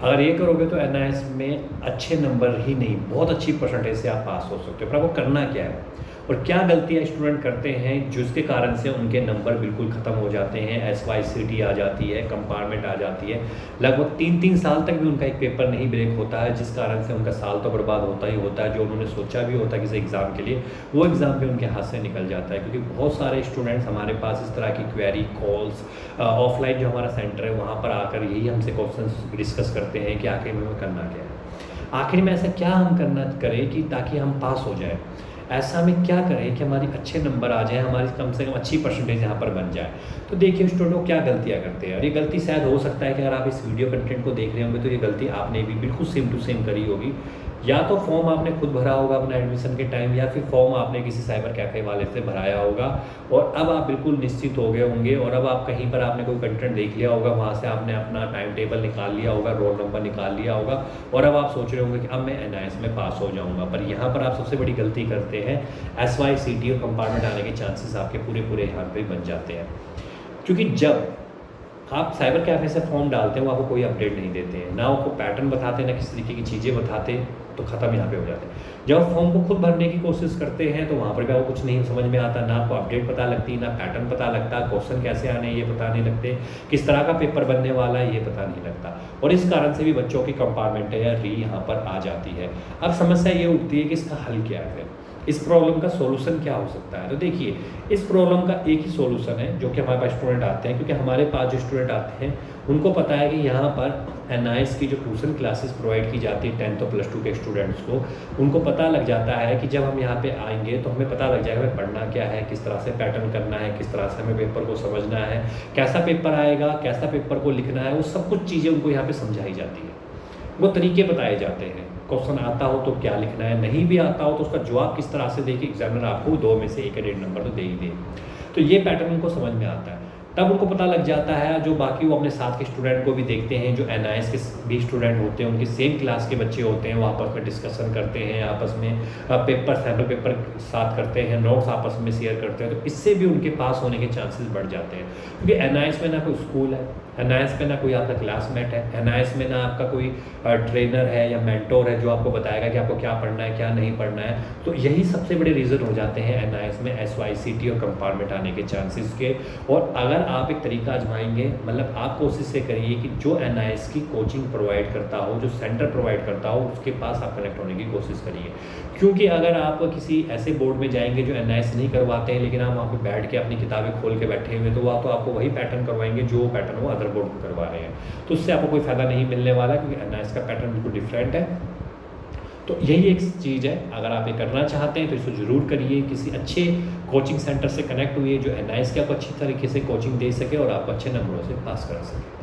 अगर ये करोगे तो एनआईएस में अच्छे नंबर ही नहीं, बहुत अच्छी परसेंटेज से आप पास हो सकते हो। पर आपको करना क्या है और क्या गलतियाँ स्टूडेंट करते हैं जिसके कारण से उनके नंबर बिल्कुल ख़त्म हो जाते हैं, SYCT आ जाती है, कंपार्टमेंट आ जाती है, लगभग 3-3 साल तक भी उनका एक पेपर नहीं ब्रेक होता है, जिस कारण से उनका साल तो बर्बाद होता ही होता है। जो उन्होंने सोचा भी होता है किसी एग्ज़ाम के लिए, वो एग्ज़ाम भी उनके हाथ से निकल जाता है। क्योंकि बहुत सारे स्टूडेंट्स हमारे पास इस तरह की क्वेरी कॉल्स, ऑफलाइन जो हमारा सेंटर है वहाँ पर आकर यही हमसे क्वेश्चन डिस्कस करते हैं कि आखिर में हमें करना क्या है, आखिर में ऐसा क्या हम करना करें कि ताकि हम पास हो जाए, ऐसा में क्या करें कि हमारी अच्छे नंबर आ जाए, हमारी कम से कम अच्छी परसेंटेज यहाँ पर बन जाए। तो देखिए स्टूडेंट क्या गलतियाँ करते हैं, और ये गलती शायद हो सकता है कि अगर आप इस वीडियो कंटेंट को देख रहे होंगे तो ये गलती आपने भी बिल्कुल सेम टू सेम करी होगी। या तो फॉर्म आपने खुद भरा होगा अपना एडमिशन के टाइम, या फिर फॉर्म आपने किसी साइबर कैफ़े वाले से भराया होगा और अब आप बिल्कुल निश्चित हो गए होंगे, और अब आप कहीं पर आपने कोई कंटेंट देख लिया होगा, वहाँ से आपने अपना टाइम टेबल निकाल लिया होगा, रोल नंबर निकाल लिया होगा, और अब आप सोच रहे होंगे कि अब मैं एनआईएस में पास हो जाऊँगा। पर यहाँ पर आप सबसे बड़ी गलती करते हैं, SYCT और कंपार्टमेंट आने के चांसेस आपके पूरे यहाँ पर बन जाते हैं। क्योंकि जब आप साइबर कैफ़े से फॉर्म डालते हैं वो आपको कोई अपडेट नहीं देते हैं, ना आपको पैटर्न बताते हैं, ना किस तरीके की चीज़ें बताते, तो ख़त्म यहाँ पे हो जाते हैं। जब आप फॉर्म को खुद भरने की कोशिश करते हैं तो वहाँ पर भी आपको कुछ नहीं समझ में आता, ना आपको अपडेट पता लगती, ना पैटर्न पता लगता, क्वेश्चन कैसे आने ये पता नहीं लगते, किस तरह का पेपर बनने वाला है ये पता नहीं लगता, और इस कारण से भी बच्चों की कंपार्टमेंट या री यहाँ पर आ जाती है। अब समस्या ये उठती है कि इसका हल क्या है, इस प्रॉब्लम का सोल्यूशन क्या हो सकता है। तो देखिए इस प्रॉब्लम का एक ही सोल्यूशन है जो कि हमारे पास स्टूडेंट आते हैं, क्योंकि हमारे पास जो स्टूडेंट आते हैं उनको पता है कि यहाँ पर एनआईएस की जो ट्यूशन क्लासेस प्रोवाइड की जाती है 10th और +2 के स्टूडेंट्स को, उनको पता लग जाता है कि जब हम यहाँ पे आएंगे तो हमें पता लग जाएगा हमें पढ़ना क्या है, किस तरह से पैटर्न करना है, किस तरह से हमें पेपर को समझना है, कैसा पेपर आएगा, कैसा पेपर को लिखना है, वो सब कुछ चीज़ें उनको यहाँ पर समझाई जाती है, वो तरीके बताए जाते हैं। क्वेश्चन आता हो तो क्या लिखना है, नहीं भी आता हो तो उसका जवाब किस तरह से दे कि एग्जामिनर आपको 2 में से 1 या 1.5 नंबर तो दे ही दे। तो ये पैटर्न उनको समझ में आता है, तब उनको पता लग जाता है। जो बाकी वो अपने साथ के स्टूडेंट को भी देखते हैं, जो एनआईएस के भी स्टूडेंट होते हैं, उनके सेम क्लास के बच्चे होते हैं, वो आपस में डिस्कशन करते हैं, आपस में सैम्पल पेपर साथ करते हैं, नोट्स आपस में शेयर करते हैं, तो इससे भी उनके पास होने के चांसेस बढ़ जाते हैं। क्योंकि एनआईएस में ना कोई स्कूल है, एनआईएस में ना कोई आपका क्लासमेट है, एनआईएस में ना आपका कोई ट्रेनर है या मेंटोर है जो आपको बताएगा कि आपको क्या पढ़ना है क्या नहीं पढ़ना है। तो यही सबसे बड़े रीज़न हो जाते हैं एनआईएस में SYCT और कंपार्टमेंट आने के चांसेस के। और अगर आप एक तरीका आजमाएंगे, मतलब आप कोशिश से करिए कि जो एनआईएस की कोचिंग प्रोवाइड करता हो, जो सेंटर प्रोवाइड करता हो, उसके पास आप कनेक्ट होने की कोशिश करिए। क्योंकि अगर आप किसी ऐसे बोर्ड में जाएंगे जो एनआईएस नहीं करवाते हैं, लेकिन आप वहाँ पर बैठ के अपनी किताबें खोल के बैठे हुए, तो वह तो आपको वही पैटर्न करवाएंगे जो पैटर्न वो अदर बोर्ड को करवा रहे हैं, तो उससे आपको कोई फ़ायदा नहीं मिलने वाला, क्योंकि एनआईएस का पैटर्न बिल्कुल डिफरेंट है। तो यही एक चीज़ है, अगर आप ये करना चाहते हैं तो इसको ज़रूर करिए, किसी अच्छे कोचिंग सेंटर से कनेक्ट हुई जो एनआईएस की आपको अच्छी तरीके से कोचिंग दे सके और आपको अच्छे नंबरों से पास करा सके।